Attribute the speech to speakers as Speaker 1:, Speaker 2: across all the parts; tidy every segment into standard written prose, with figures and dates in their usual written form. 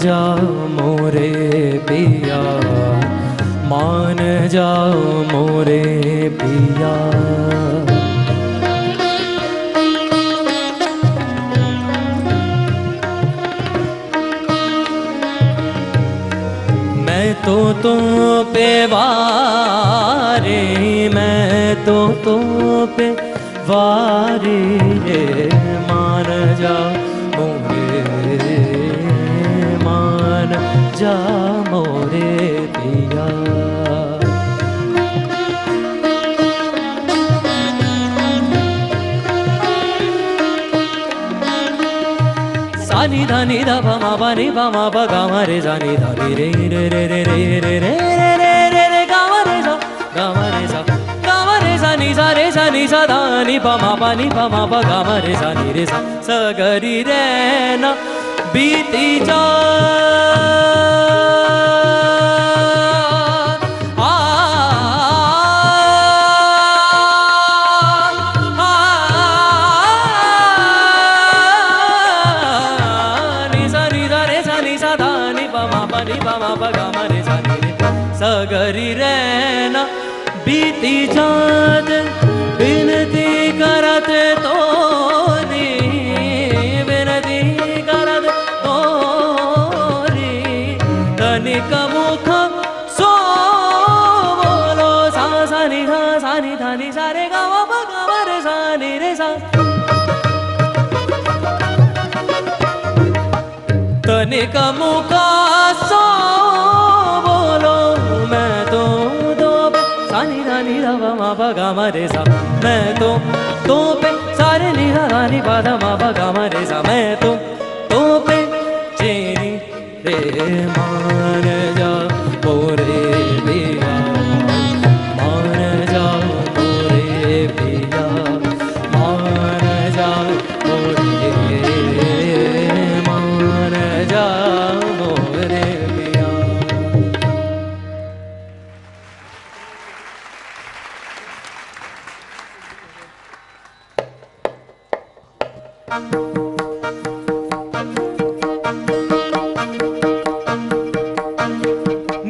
Speaker 1: जाओ मोरे पिया, मान जाओ मोरे पिया। मैं तो पे वारे, मैं तो पे वारे, मान जा मोरे, मान जा मोरे पिया। सानी धानी धा मा पा नि पा मा पा गा मा रे सा नि धा रे रे रे रे रे रे रे रे रे रे गा मा रे सा, गा मा रे सा, गा मा रे सा नि सा रे सा नि सा धा नि पा मा पा नि पा मा पा गा मा रे सा नि रे सा। स ग रि रे न बीती जा सगरी रहना बीती जात, बिनती करत तो विनती करत तोरी, तनिक मुख सो बोलो सा सा नि धा नि सा रे गा मा पा गा मा रे सा नि रे सा। तनिक मुख सो बोलो, मैं तो दो पे सानी धानी धा मा पा गा मा रे सा। मैं तो पे सारे नि धा नि पा धा मा पा गा मा रे सा। मैं तो पे चेरी रे मान जा मोरे पिया, मान जा मोरे पिया, मान जा मोरे, मान जा मोरे पिया।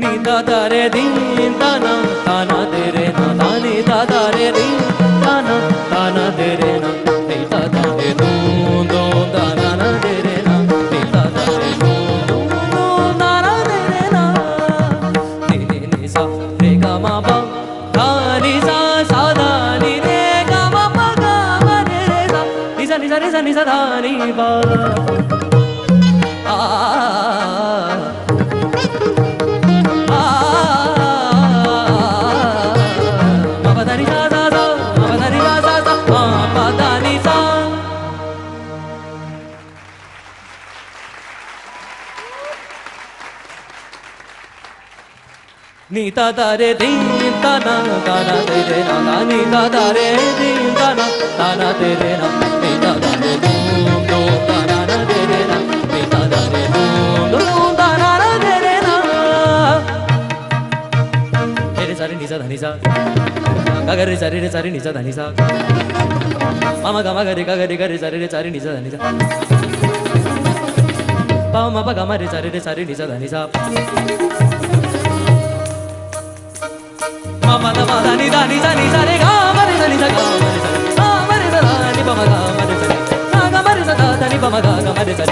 Speaker 1: नी दादा रे दीन ताना ताना दे रे ना, तानी दादा रे दीन ताना ताना दे रे ना, नी दादा रे दो दो ताना ना दे रे ना, नी दादा रे दो दो ताना दे रे ना। नी नी नी सा रे गा मा पा धा नि सा सा धा नि रे गा मा पा गा मा रे रे सा, नि सा नि सा रे सा नि सा धा नि पा। नी दादा रे दीन ताना ताना दे रे ना, नी दादा रे दीन ताना ताना दे रे ना, नी दादा रे धूम धूम ताना ना दे रे ना, नी दादा रे धूम धूम ताना ना दे रे ना। रे सा रे नि सा धा नि सा, गा गा रे सा रे नि सा धा नि सा, मा मा गा मा गा रे सा रे नि सा धा नि सा, पा मा पा गा मा रे सा रे नि सा धा नि सा। मा दा मा दा नि सा नि सा रे गा मा रे सा नि सा गा मा रे सा गा मा रे सा धा नि पा मा गा मा रे सा गा मा रे सा धा नि पा मा गा मा रे सा।